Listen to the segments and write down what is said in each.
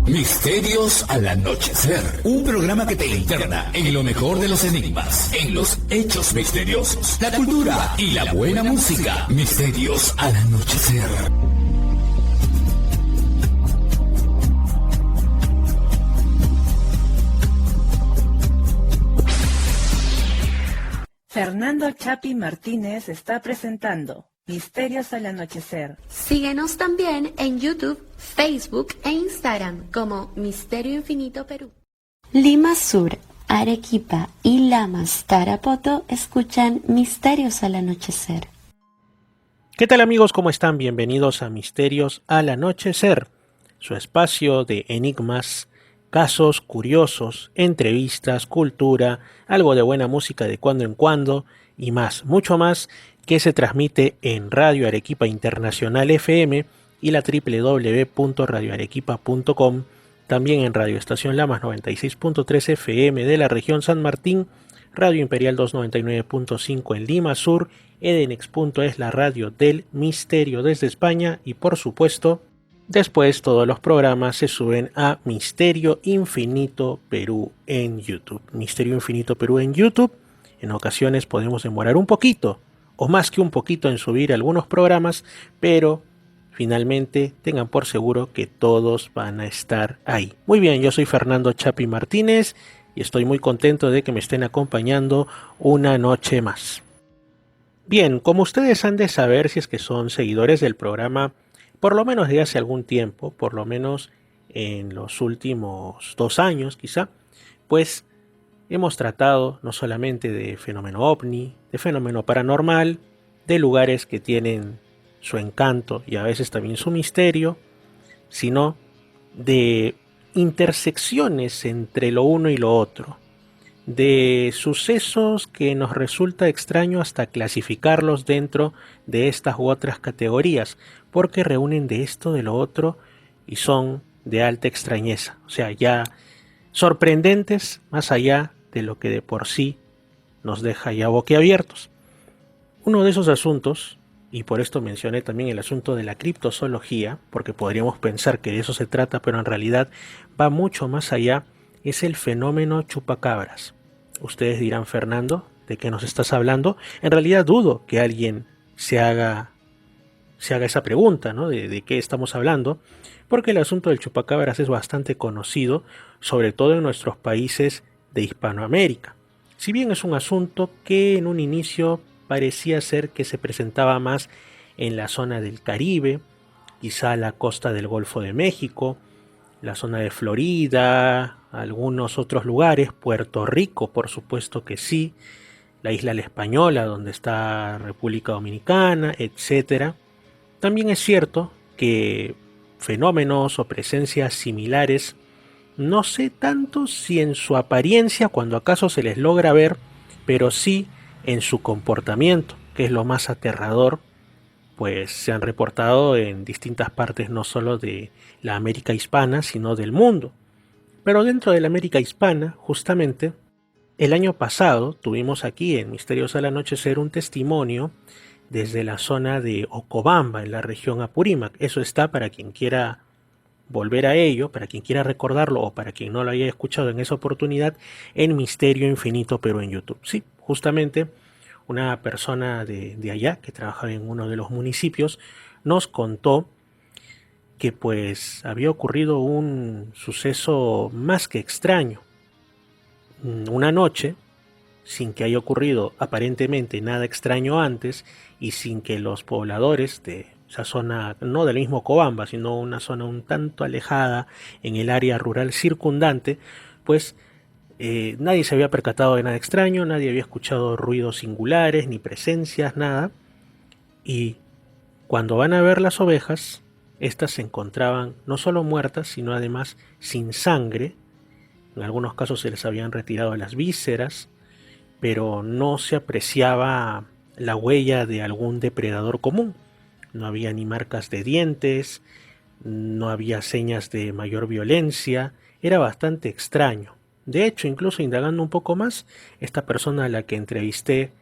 Misterios al anochecer. Un programa que te interna en lo mejor de los enigmas, en los hechos misteriosos, la cultura y la buena música. Misterios al anochecer. Fernando Chapi Martínez está presentando Misterios al Anochecer. Síguenos también en YouTube, Facebook e Instagram como Misterio Infinito Perú. Lima Sur, Arequipa y Lamas, Tarapoto escuchan Misterios al Anochecer. ¿Qué tal amigos? ¿Cómo están? Bienvenidos a Misterios al Anochecer, su espacio de enigmas, casos curiosos, entrevistas, cultura, algo de buena música de cuando en cuando y más, mucho más, que se transmite en Radio Arequipa Internacional FM y la www.radioarequipa.com, también en Radio Estación Lamas 96.3 FM de la región San Martín, Radio Imperial 299.5 en Lima Sur, Edenex.es, la radio del misterio desde España y por supuesto, después todos los programas se suben a Misterio Infinito Perú en YouTube. Misterio Infinito Perú en YouTube, en ocasiones podemos demorar un poquito, o más que un poquito en subir algunos programas, pero finalmente tengan por seguro que todos van a estar ahí. Muy bien, yo soy Fernando Chapi Martínez y estoy muy contento de que me estén acompañando una noche más. Bien, como ustedes han de saber si es que son seguidores del programa, por lo menos desde hace algún tiempo, por lo menos en los últimos 2 años quizá, pues hemos tratado no solamente de fenómeno ovni, de fenómeno paranormal, de lugares que tienen su encanto y a veces también su misterio, sino de intersecciones entre lo uno y lo otro, de sucesos que nos resulta extraño hasta clasificarlos dentro de estas u otras categorías, porque reúnen de esto, de lo otro, y son de alta extrañeza, o sea, ya sorprendentes más allá de lo que de por sí nos deja ya boquiabiertos. Uno de esos asuntos, y por esto mencioné también el asunto de la criptozoología, porque podríamos pensar que de eso se trata, pero en realidad va mucho más allá, es el fenómeno chupacabras. Ustedes dirán, Fernando, ¿de qué nos estás hablando? En realidad dudo que alguien se haga esa pregunta, ¿no? De qué estamos hablando, porque el asunto del chupacabras es bastante conocido, sobre todo en nuestros países de Hispanoamérica. Si bien es un asunto que en un inicio parecía ser que se presentaba más en la zona del Caribe, quizá la costa del Golfo de México, la zona de Florida, algunos otros lugares, Puerto Rico por supuesto que sí, la isla La Española donde está República Dominicana, etc. También es cierto que fenómenos o presencias similares, no sé tanto si en su apariencia, cuando acaso se les logra ver, pero sí en su comportamiento, que es lo más aterrador, pues se han reportado en distintas partes no solo de la América hispana, sino del mundo. Pero dentro de la América hispana, justamente, el año pasado tuvimos aquí en Misterios al Anochecer un testimonio desde la zona de Ocobamba, en la región Apurímac. Eso está para quien quiera volver a ello, para quien quiera recordarlo o para quien no lo haya escuchado en esa oportunidad, en Misterio Infinito Perú en YouTube. Sí, justamente una persona de allá que trabajaba en uno de los municipios nos contó que pues había ocurrido un suceso más que extraño. Una noche, sin que haya ocurrido aparentemente nada extraño antes y sin que los pobladores de esa zona, no del mismo Cobamba, sino una zona un tanto alejada en el área rural circundante, pues nadie se había percatado de nada extraño, nadie había escuchado ruidos singulares, ni presencias, nada. Y cuando van a ver las ovejas, estas se encontraban no solo muertas, sino además sin sangre. En algunos casos se les habían retirado las vísceras, pero no se apreciaba la huella de algún depredador común. No había ni marcas de dientes, no había señas de mayor violencia, era bastante extraño. De hecho, incluso indagando un poco más, esta persona a la que entrevisté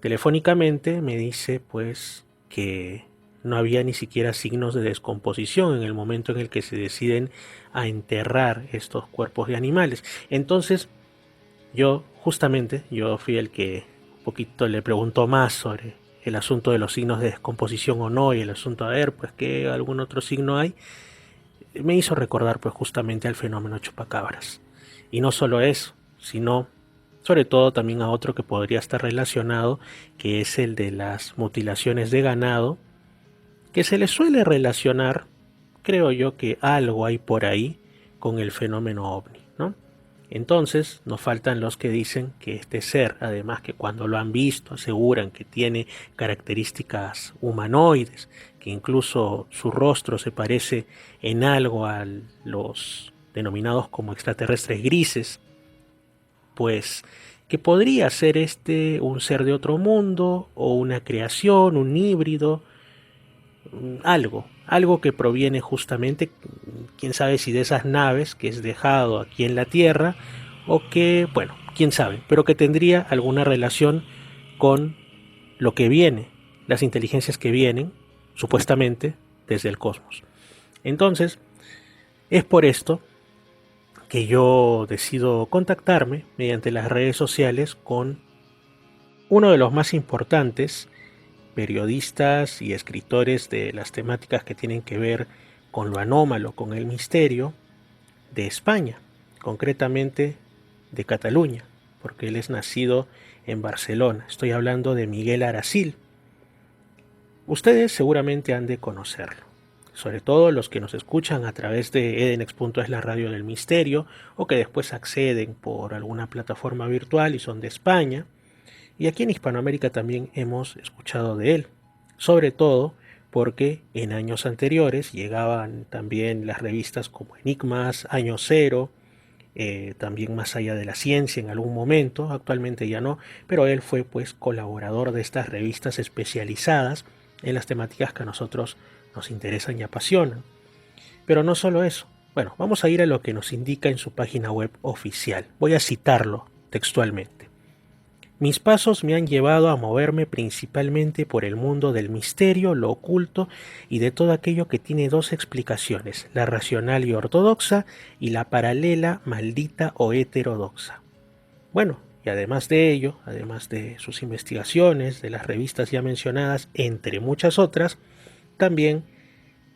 telefónicamente me dice pues que no había ni siquiera signos de descomposición en el momento en el que se deciden a enterrar estos cuerpos de animales. Entonces, yo fui el que un poquito le preguntó más sobre el asunto de los signos de descomposición o no, y el asunto, a ver, pues qué algún otro signo hay. Me hizo recordar pues justamente al fenómeno chupacabras. Y no solo eso, sino sobre todo también a otro que podría estar relacionado, que es el de las mutilaciones de ganado, que se le suele relacionar, creo yo, que algo hay por ahí con el fenómeno ovni, ¿no? Entonces nos faltan los que dicen que este ser, además que cuando lo han visto aseguran que tiene características humanoides, que incluso su rostro se parece en algo a los denominados como extraterrestres grises, pues que podría ser un ser de otro mundo o una creación, un híbrido, algo que proviene justamente, quién sabe si de esas naves que es dejado aquí en la Tierra, o que, bueno, quién sabe, pero que tendría alguna relación con lo que viene, las inteligencias que vienen, supuestamente, desde el cosmos. Entonces, es por esto que yo decido contactarme mediante las redes sociales con uno de los más importantes periodistas y escritores de las temáticas que tienen que ver con lo anómalo, con el misterio, de España, concretamente de Cataluña, porque él es nacido en Barcelona. Estoy hablando de Miguel Aracil. Ustedes seguramente han de conocerlo, sobre todo los que nos escuchan a través de edenex.es, la radio del misterio, o que después acceden por alguna plataforma virtual y son de España. Y aquí en Hispanoamérica también hemos escuchado de él, sobre todo porque en años anteriores llegaban también las revistas como Enigmas, Año Cero, también Más Allá de la Ciencia en algún momento, actualmente ya no, pero él fue pues colaborador de estas revistas especializadas en las temáticas que a nosotros nos interesan y apasionan. Pero no solo eso, bueno, vamos a ir a lo que nos indica en su página web oficial. Voy a citarlo textualmente. Mis pasos me han llevado a moverme principalmente por el mundo del misterio, lo oculto y de todo aquello que tiene dos explicaciones, la racional y ortodoxa y la paralela, maldita o heterodoxa. Bueno, y además de ello, además de sus investigaciones, de las revistas ya mencionadas, entre muchas otras, también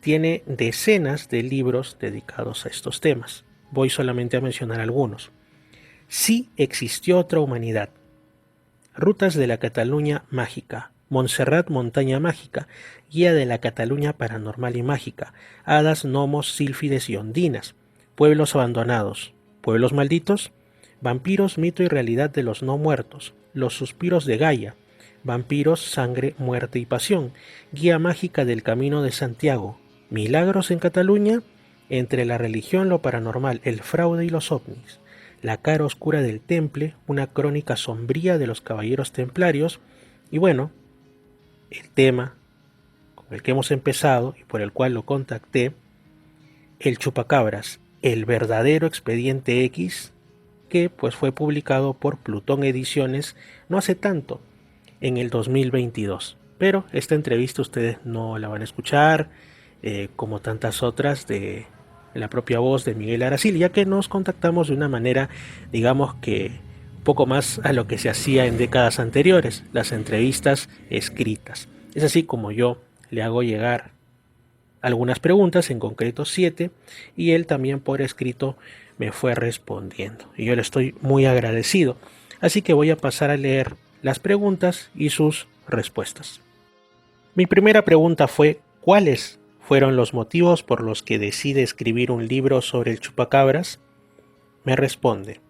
tiene decenas de libros dedicados a estos temas. Voy solamente a mencionar algunos. Sí existió otra humanidad. Rutas de la Cataluña Mágica, Montserrat Montaña Mágica, Guía de la Cataluña Paranormal y Mágica, Hadas, Gnomos, Sílfides y Ondinas, Pueblos Abandonados, Pueblos Malditos, Vampiros, Mito y Realidad de los No Muertos, Los Suspiros de Gaia, Vampiros, Sangre, Muerte y Pasión, Guía Mágica del Camino de Santiago, Milagros en Cataluña, Entre la Religión, lo Paranormal, el Fraude y los OVNIs, La Cara Oscura del Temple, una crónica sombría de los Caballeros Templarios, y bueno, el tema con el que hemos empezado y por el cual lo contacté, El Chupacabras, el verdadero expediente X, que pues fue publicado por Plutón Ediciones no hace tanto, en el 2022. Pero esta entrevista ustedes no la van a escuchar, como tantas otras de la propia voz de Miguel Aracil, ya que nos contactamos de una manera, digamos que un poco más a lo que se hacía en décadas anteriores, las entrevistas escritas. Es así como yo le hago llegar algunas preguntas, en concreto 7, y él también por escrito me fue respondiendo. Y yo le estoy muy agradecido. Así que voy a pasar a leer las preguntas y sus respuestas. Mi primera pregunta fue: ¿cuáles fueron los motivos por los que decide escribir un libro sobre el chupacabras? Me responde: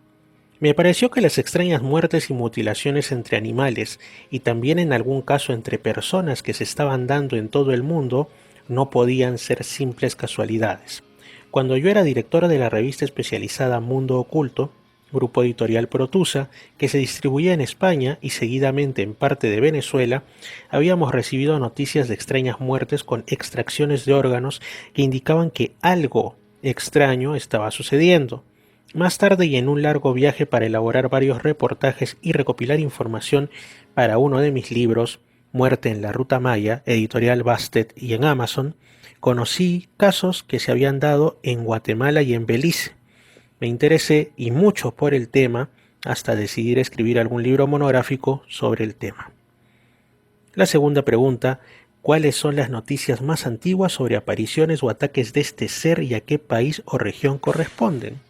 me pareció que las extrañas muertes y mutilaciones entre animales, y también en algún caso entre personas que se estaban dando en todo el mundo, no podían ser simples casualidades. Cuando yo era directora de la revista especializada Mundo Oculto, grupo editorial Protusa, que se distribuía en España y seguidamente en parte de Venezuela, habíamos recibido noticias de extrañas muertes con extracciones de órganos que indicaban que algo extraño estaba sucediendo. Más tarde, y en un largo viaje para elaborar varios reportajes y recopilar información para uno de mis libros, Muerte en la Ruta Maya, editorial Bastet y en Amazon, conocí casos que se habían dado en Guatemala y en Belice. Me interesé y mucho por el tema hasta decidir escribir algún libro monográfico sobre el tema. La segunda pregunta: ¿cuáles son las noticias más antiguas sobre apariciones o ataques de este ser y a qué país o región corresponden?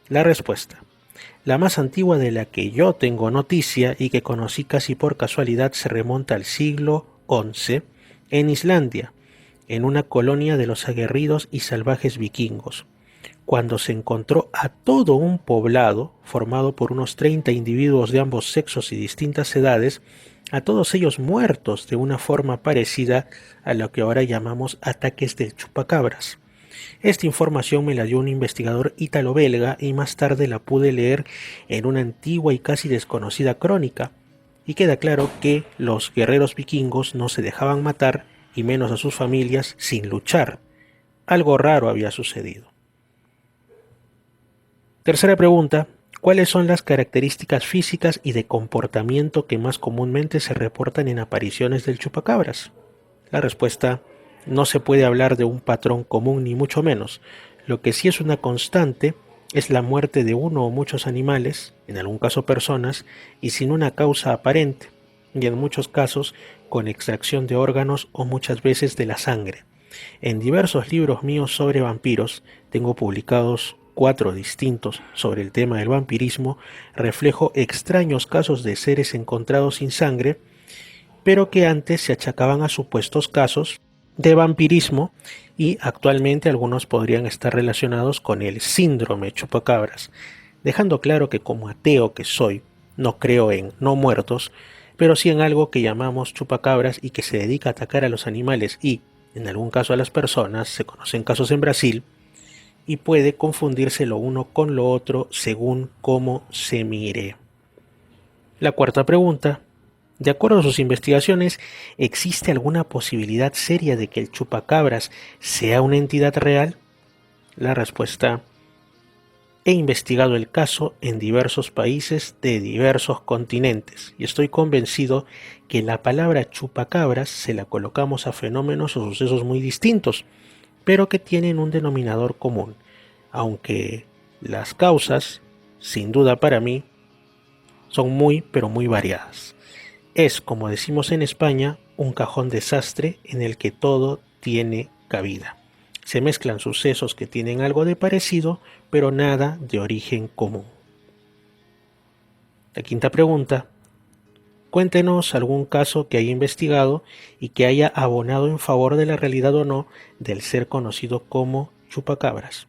La respuesta: la más antigua de la que yo tengo noticia y que conocí casi por casualidad se remonta al siglo XI en Islandia, en una colonia de los aguerridos y salvajes vikingos, cuando se encontró a todo un poblado formado por unos 30 individuos de ambos sexos y distintas edades, a todos ellos muertos de una forma parecida a lo que ahora llamamos ataques del chupacabras. Esta información me la dio un investigador ítalo-belga y más tarde la pude leer en una antigua y casi desconocida crónica, y queda claro que los guerreros vikingos no se dejaban matar, y menos a sus familias, sin luchar. Algo raro había sucedido. Tercera pregunta: ¿cuáles son las características físicas y de comportamiento que más comúnmente se reportan en apariciones del chupacabras? La respuesta: no se puede hablar de un patrón común ni mucho menos. Lo que sí es una constante es la muerte de uno o muchos animales, en algún caso personas, y sin una causa aparente, y en muchos casos con extracción de órganos o muchas veces de la sangre. En diversos libros míos sobre vampiros, tengo publicados 4 distintos sobre el tema del vampirismo, reflejo extraños casos de seres encontrados sin sangre, pero que antes se achacaban a supuestos casos de vampirismo, y actualmente algunos podrían estar relacionados con el síndrome chupacabras, dejando claro que como ateo que soy, no creo en no muertos, pero sí en algo que llamamos chupacabras y que se dedica a atacar a los animales y, en algún caso a las personas. Se conocen casos en Brasil, y puede confundirse lo uno con lo otro según cómo se mire. La cuarta pregunta: de acuerdo a sus investigaciones, ¿existe alguna posibilidad seria de que el chupacabras sea una entidad real? La respuesta: he investigado el caso en diversos países de diversos continentes y estoy convencido que la palabra chupacabras se la colocamos a fenómenos o sucesos muy distintos, pero que tienen un denominador común, aunque las causas, sin duda para mí, son muy pero muy variadas. Es, como decimos en España, un cajón desastre en el que todo tiene cabida. Se mezclan sucesos que tienen algo de parecido, pero nada de origen común. La quinta pregunta: cuéntenos algún caso que haya investigado y que haya abonado en favor de la realidad o no del ser conocido como chupacabras.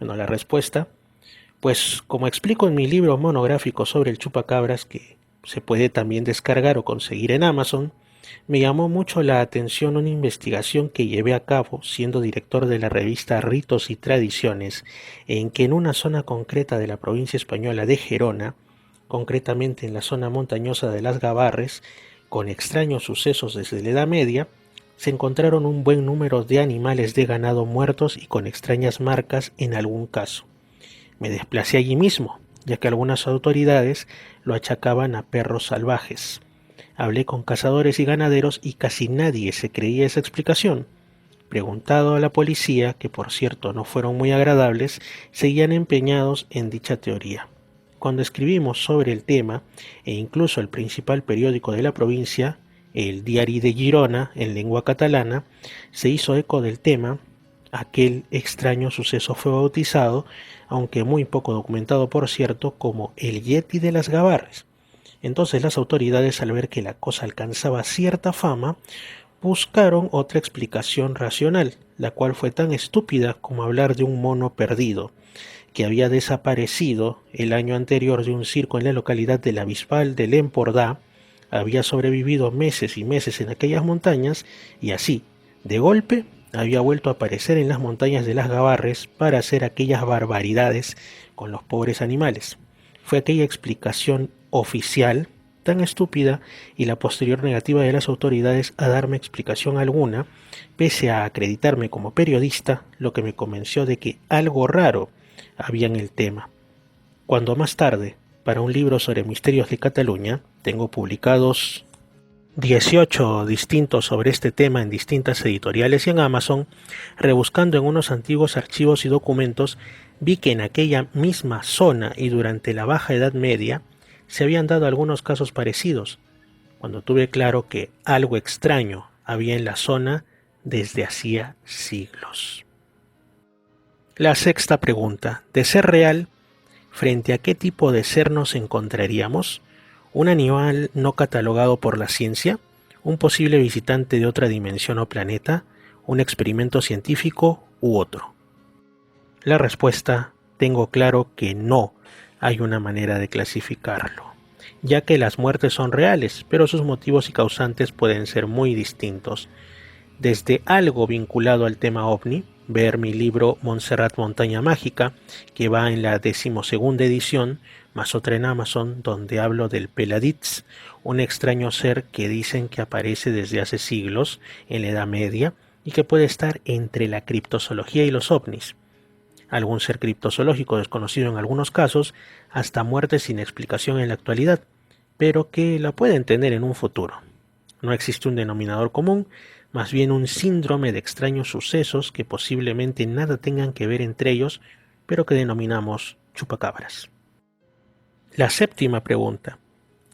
Bueno, la respuesta, pues como explico en mi libro monográfico sobre el chupacabras, que se puede también descargar o conseguir en Amazon, me llamó mucho la atención una investigación que llevé a cabo siendo director de la revista Ritos y Tradiciones, en que en una zona concreta de la provincia española de Gerona, concretamente en la zona montañosa de las Gavarres, con extraños sucesos desde la Edad Media, se encontraron un buen número de animales de ganado muertos y con extrañas marcas en algún caso. Me desplacé allí mismo, ya que algunas autoridades lo achacaban a perros salvajes. Hablé con cazadores y ganaderos y casi nadie se creía esa explicación. Preguntado a la policía, que por cierto no fueron muy agradables, seguían empeñados en dicha teoría. Cuando escribimos sobre el tema, e incluso el principal periódico de la provincia, el Diari de Girona, en lengua catalana, se hizo eco del tema, aquel extraño suceso fue bautizado, aunque muy poco documentado por cierto, como el Yeti de las Gavarres. Entonces las autoridades, al ver que la cosa alcanzaba cierta fama, buscaron otra explicación racional, la cual fue tan estúpida como hablar de un mono perdido, que había desaparecido el año anterior de un circo en la localidad de la Bisbal del Empordà, había sobrevivido meses y meses en aquellas montañas, y así, de golpe, había vuelto a aparecer en las montañas de las Gavarres para hacer aquellas barbaridades con los pobres animales. Fue aquella explicación oficial tan estúpida y la posterior negativa de las autoridades a darme explicación alguna, pese a acreditarme como periodista, lo que me convenció de que algo raro había en el tema. Cuando más tarde, para un libro sobre misterios de Cataluña, tengo publicados 18 distintos sobre este tema en distintas editoriales y en Amazon, rebuscando en unos antiguos archivos y documentos, vi que en aquella misma zona y durante la Baja Edad Media se habían dado algunos casos parecidos, cuando tuve claro que algo extraño había en la zona desde hacía siglos. La sexta pregunta: de ser real, ¿frente a qué tipo de ser nos encontraríamos? ¿Un animal no catalogado por la ciencia? ¿Un posible visitante de otra dimensión o planeta? ¿Un experimento científico u otro? La respuesta: tengo claro que no hay una manera de clasificarlo, ya que las muertes son reales, pero sus motivos y causantes pueden ser muy distintos. Desde algo vinculado al tema OVNI, ver mi libro Montserrat Montaña Mágica, que va en la 12ª edición, más otra en Amazon, donde hablo del Peladitz, un extraño ser que dicen que aparece desde hace siglos en la Edad Media y que puede estar entre la criptozoología y los ovnis. Algún ser criptozoológico desconocido en algunos casos, hasta muertes sin explicación en la actualidad, pero que la pueden tener en un futuro. No existe un denominador común, más bien un síndrome de extraños sucesos que posiblemente nada tengan que ver entre ellos, pero que denominamos chupacabras. La séptima pregunta: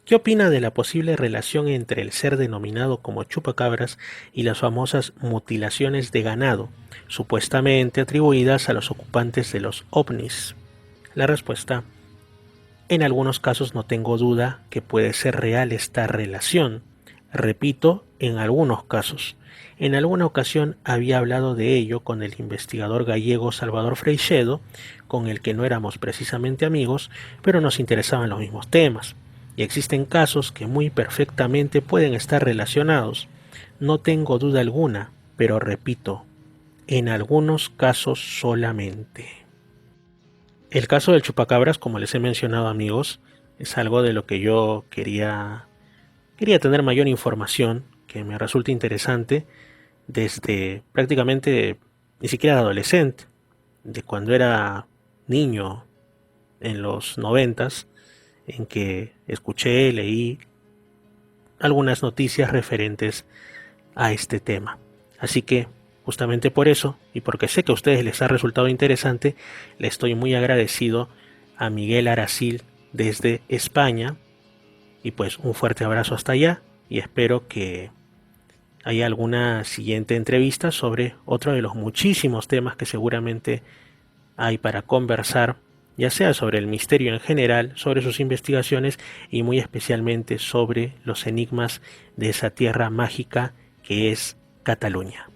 ¿qué opina de la posible relación entre el ser denominado como chupacabras y las famosas mutilaciones de ganado, supuestamente atribuidas a los ocupantes de los ovnis? La respuesta: en algunos casos no tengo duda que puede ser real esta relación. Repito, en algunos casos. En alguna ocasión había hablado de ello con el investigador gallego Salvador Freixedo, con el que no éramos precisamente amigos, pero nos interesaban los mismos temas. Y existen casos que muy perfectamente pueden estar relacionados. No tengo duda alguna, pero repito, en algunos casos solamente. El caso del chupacabras, como les he mencionado, amigos, es algo de lo que yo quería tener mayor información, que me resulta interesante desde prácticamente ni siquiera adolescente, de cuando era niño en los 90s, en que escuché, leí algunas noticias referentes a este tema. Así que justamente por eso, y porque sé que a ustedes les ha resultado interesante, le estoy muy agradecido a Miguel Aracil desde España, y pues un fuerte abrazo hasta allá, y espero que haya alguna siguiente entrevista sobre otro de los muchísimos temas que seguramente hay para conversar, ya sea sobre el misterio en general, sobre sus investigaciones y muy especialmente sobre los enigmas de esa tierra mágica que es Cataluña.